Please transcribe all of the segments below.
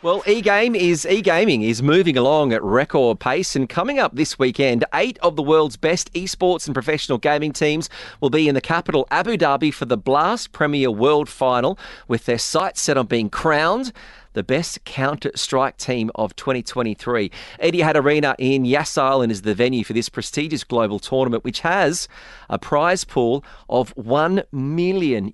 Well, e-gaming is moving along at record pace, and coming up this weekend, 8 of the world's best esports and professional gaming teams will be in the capital Abu Dhabi for the Blast Premier World Final, with their sights set on being crowned the best Counter-Strike team of 2023. Etihad Arena in Yas Island is the venue for this prestigious global tournament, which has a prize pool of $1 million.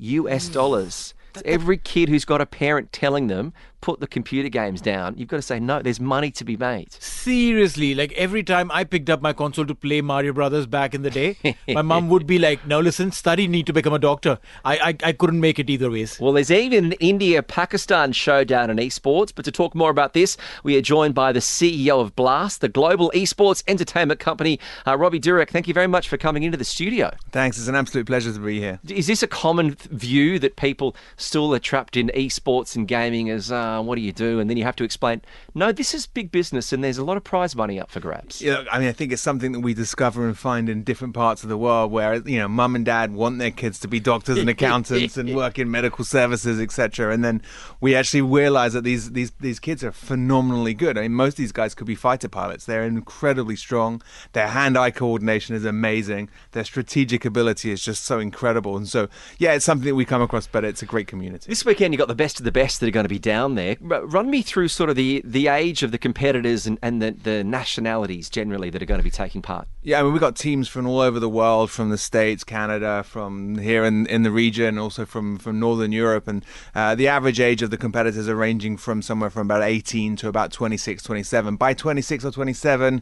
Every kid who's got a parent telling them, put the computer games down, you've got to say, no, there's money to be made. Seriously, like every time I picked up my console to play Mario Brothers back in the day, my mum would be like, no, listen, study, need to become a doctor. I couldn't make it either ways. Well, there's even an India-Pakistan showdown in esports, but to talk more about this, we are joined by the CEO of Blast, the global esports entertainment company, Robbie Douek. Thank you very much for coming into the studio. Thanks, it's an absolute pleasure to be here. Is this a common view that people still are trapped in esports and gaming as, what do you do? And then you have to explain, no, this is big business and there's a lot of prize money up for grabs. Yeah, I mean, I think it's something that we discover and find in different parts of the world where, mum and dad want their kids to be doctors and accountants and work in medical services, etc. And then we actually realize that these kids are phenomenally good. I mean, most of these guys could be fighter pilots. They're incredibly strong. Their hand-eye coordination is amazing. Their strategic ability is just so incredible. And so, yeah, it's something that we come across, but it's a great community. This weekend, you've got the best of the best that are going to be down there. Run me through sort of the age of the competitors and the nationalities generally that are going to be taking part. Yeah, I mean, we've got teams from all over the world, from the States, Canada, from here in the region, also from Northern Europe. And the average age of the competitors are ranging from somewhere from about 18 to about 26, 27. By 26 or 27,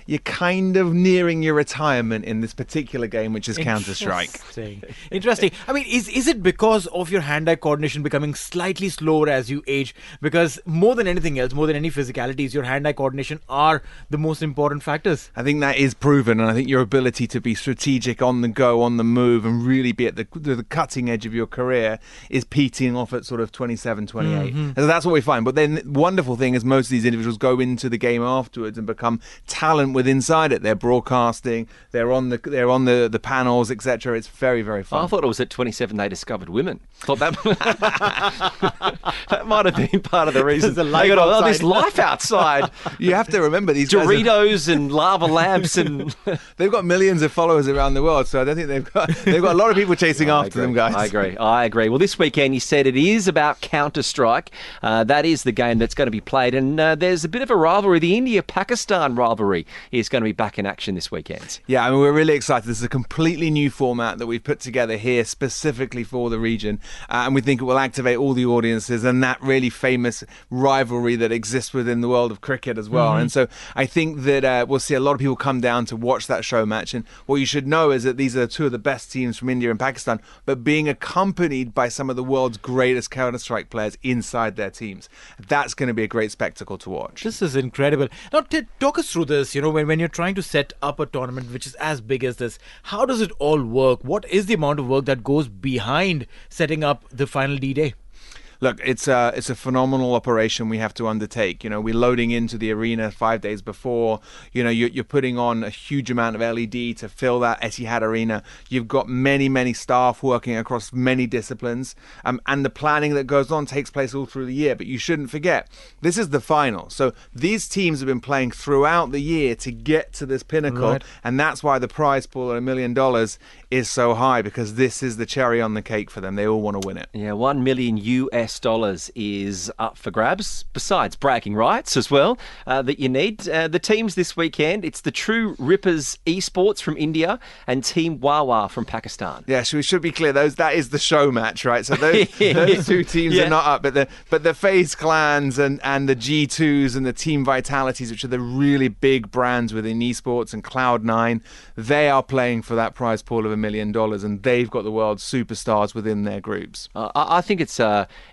you're kind of nearing your retirement in this particular game, which is Counter-Strike. Interesting. I mean, is it because of your hand-eye coordination becoming slightly slower as you age? Because more than anything else, more than any physicalities, your hand-eye coordination are the most important factors. I think that is proven, and I think your ability to be strategic on the go, on the move, and really be at the cutting edge of your career is peaking off at sort of 27, 28. Mm-hmm. So that's what we find. But then the wonderful thing is most of these individuals go into the game afterwards and become talent with inside it. They're broadcasting, they're on the panels, etc. It's very, very fun. I thought it was at 27 they discovered women. Thought that that might have been part of the reason. They got this life outside. You have to remember these Doritos and lava lamps, and they've got millions of followers around the world. So I don't think they've got a lot of people chasing after them, guys. I agree. Well, this weekend you said it is about Counter-Strike. That is the game that's going to be played, and there's a bit of a rivalry. The India-Pakistan rivalry is going to be back in action this weekend. Yeah, I mean, we're really excited. This is a completely new format that we've put together here specifically for the region, and we think it will activate all the audiences and that really famous rivalry that exists within the world of cricket as well. Mm-hmm. And so I think that we'll see a lot of people come down to watch that show match. And what you should know is that these are two of the best teams from India and Pakistan, but being accompanied by some of the world's greatest Counter-Strike players inside their teams. That's going to be a great spectacle to watch. This is incredible. Now, talk us through this. When you're trying to set up a tournament which is as big as this, how does it all work? What is the amount of work that goes behind setting up the final D-Day? Look, it's a phenomenal operation we have to undertake. We're loading into the arena 5 days before. You're putting on a huge amount of LED to fill that Etihad arena. You've got many, many staff working across many disciplines. And the planning that goes on takes place all through the year. But you shouldn't forget, this is the final. So these teams have been playing throughout the year to get to this pinnacle. Right. And that's why the prize pool of $1 million is so high, because this is the cherry on the cake for them. They all want to win it. Yeah, $1 million is up for grabs, besides bragging rights as well, that you need. The teams this weekend, it's the True Rippers Esports from India and Team Wawa from Pakistan. Yeah, so we should be clear, that is the show match, right? So those two teams are not up, but the FaZe Clans and the G2s and the Team Vitalities, which are the really big brands within esports, and Cloud9, they are playing for that prize pool of $1 million, and they've got the world's superstars within their groups. I think it's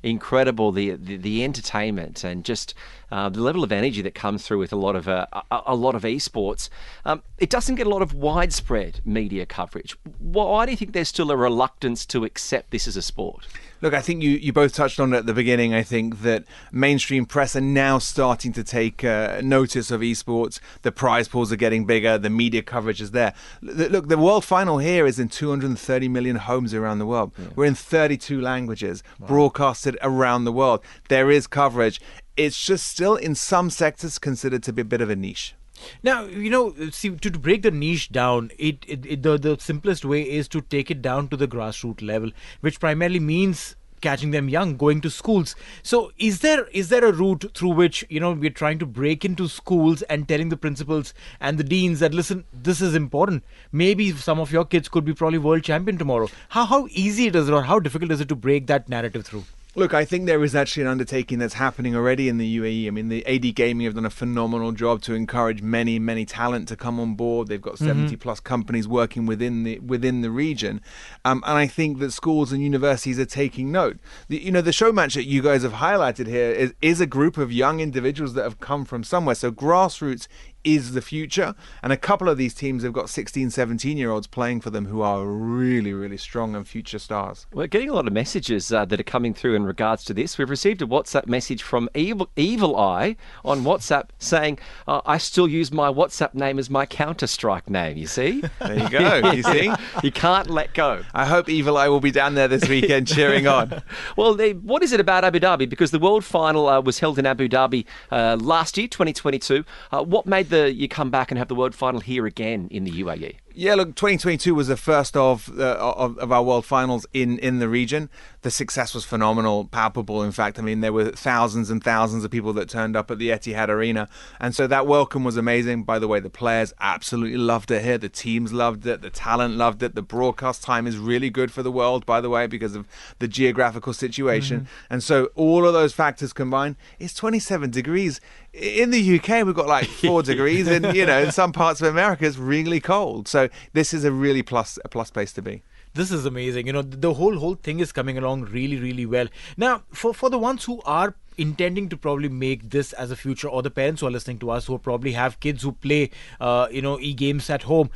incredible, the entertainment and just the level of energy that comes through with a lot of esports. It doesn't get a lot of widespread media coverage. Why do you think there's still a reluctance to accept this as a sport? Look, I think you both touched on it at the beginning. I think that mainstream press are now starting to take notice of esports. The prize pools are getting bigger. The media coverage is there. Look, the world final here is in 230 million homes around the world. Yeah. We're in 32 languages, broadcasted around the world. There is coverage. it's just still in some sectors considered to be a bit of a niche. Now, see, to break the niche down, the simplest way is to take it down to the grassroots level, which primarily means catching them young, going to schools. So is there a route through which, we're trying to break into schools and telling the principals and the deans that, listen, this is important. Maybe some of your kids could be probably world champion tomorrow. How easy it is, or how difficult is it to break that narrative through? Look, I think there is actually an undertaking that's happening already in the UAE. I mean, the ADGaming have done a phenomenal job to encourage many, many talent to come on board. They've got 70 plus companies working within the region. And I think that schools and universities are taking note. The show match that you guys have highlighted here is a group of young individuals that have come from somewhere. So grassroots is the future, and a couple of these teams have got 16, 17-year-olds playing for them who are really, really strong and future stars. We're getting a lot of messages that are coming through in regards to this. We've received a WhatsApp message from Evil Eye on WhatsApp saying, I still use my WhatsApp name as my Counter-Strike name, you see? There you go, you see? You can't let go. I hope Evil Eye will be down there this weekend cheering on. Well, what is it about Abu Dhabi? Because the World Final was held in Abu Dhabi last year, 2022. What made you come back and have the World Final here again in the UAE? Yeah, look, 2022 was the first of our World Finals in the region. The success was phenomenal, palpable. In fact, I mean, there were thousands and thousands of people that turned up at the Etihad Arena. And so that welcome was amazing. By the way, the players absolutely loved it here. The teams loved it. The talent loved it. The broadcast time is really good for the world, by the way, because of the geographical situation. And so all of those factors combined, it's 27 degrees. In the UK, we've got like 4 degrees. And, in some parts of America, it's really cold. So this is a really a plus place to be. This is amazing. The whole thing is coming along really, really well. Now, for the ones who are intending to probably make this as a future, or the parents who are listening to us who probably have kids who play e-games at home,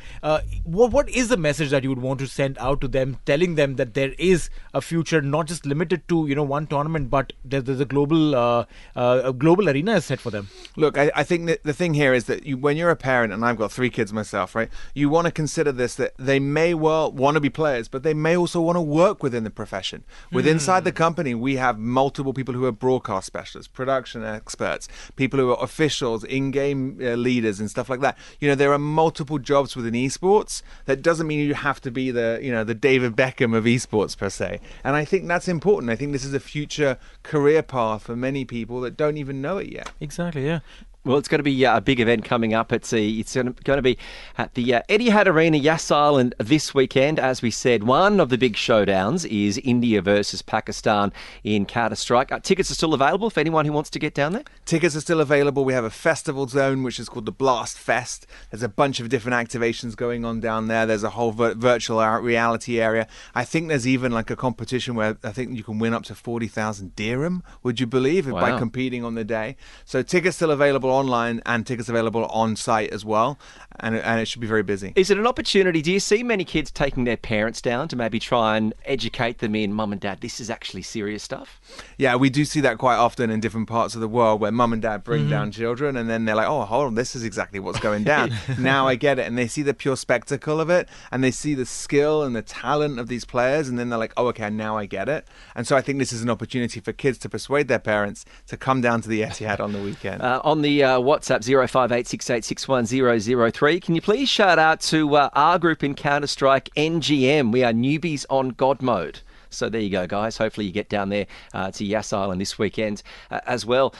what is the message that you would want to send out to them, telling them that there is a future not just limited to one tournament, but there's a global arena is set for them? Look, I think that the thing here is that when you're a parent, and I've got 3 kids myself, right, you want to consider this, that they may well want to be players, but they may also want to work within the profession. Inside the company, we have multiple people who are broadcast specialists, production experts, people who are officials, in-game leaders and stuff like that. There are multiple jobs within esports. That doesn't mean you have to be the David Beckham of esports per se. And I think that's important. I think this is a future career path for many people that don't even know it yet. Exactly, yeah. Well, it's going to be a big event coming up. It's going to be at the Etihad Arena, Yas Island, this weekend. As we said, one of the big showdowns is India versus Pakistan in Counter-Strike. Tickets are still available for anyone who wants to get down there? Tickets are still available. We have a festival zone, which is called the Blast Fest. There's a bunch of different activations going on down there. There's a whole virtual reality area. I think there's even like a competition where I think you can win up to 40,000 dirham, would you believe, by competing on the day. So tickets still available online and tickets available on site as well, and it should be very busy. Is it an opportunity? Do you see many kids taking their parents down to maybe try and educate them in, mum and dad, this is actually serious stuff? Yeah, we do see that quite often in different parts of the world where mum and dad bring down children, and then they're like, oh, hold on, this is exactly what's going down. Now I get it. And they see the pure spectacle of it, and they see the skill and the talent of these players, and then they're like, oh, okay, now I get it. And so I think this is an opportunity for kids to persuade their parents to come down to the Etihad on the weekend. On the WhatsApp 0586861003. Can you please shout out to our group in Counter-Strike, NGM? We are newbies on God mode. So there you go, guys. Hopefully you get down there to Yas Island this weekend as well.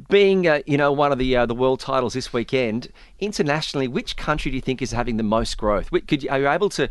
Being one of the world titles this weekend, internationally, which country do you think is having the most growth? Are you able to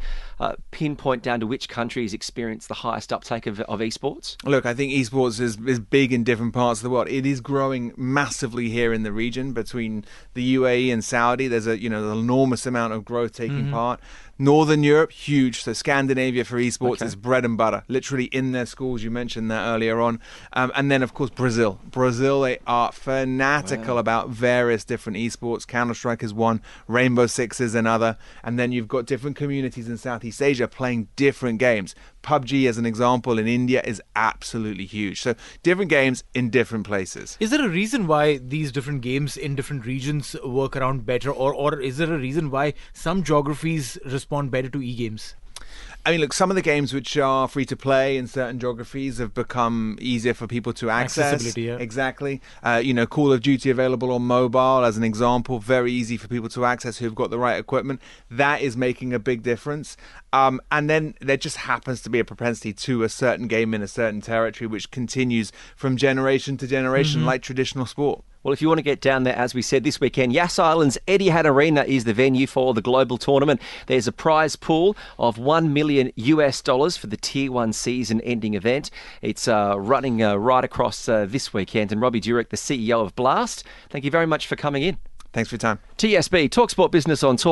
pinpoint down to which country has experienced the highest uptake of esports? Look, I think esports is big in different parts of the world. It is growing massively here in the region between the UAE and Saudi. There's an enormous amount of growth taking part. Northern Europe, huge. So Scandinavia for esports is bread and butter, literally in their schools. You mentioned that earlier on. And then, of course, Brazil. Brazil, they are fanatical about various different esports. Counter-Strike is one, Rainbow Six is another. And then you've got different communities in Southeast Asia playing different games. PUBG, as an example, in India is absolutely huge. So different games in different places. Is there a reason why these different games in different regions work around better, or is there a reason why some geographies respond better to e-games? I mean, look, some of the games which are free to play in certain geographies have become easier for people to access. Accessibility, yeah. Exactly. Call of Duty available on mobile, as an example, very easy for people to access who've got the right equipment. That is making a big difference. And then there just happens to be a propensity to a certain game in a certain territory, which continues from generation to generation, like traditional sport. Well, if you want to get down there, as we said this weekend, Yas Island's Etihad Arena is the venue for the global tournament. There's a prize pool of $1 million for the Tier 1 season-ending event. It's running right across this weekend. And Robbie Douek, the CEO of Blast, thank you very much for coming in. Thanks for your time. TSB, Talk Sport Business on Talk.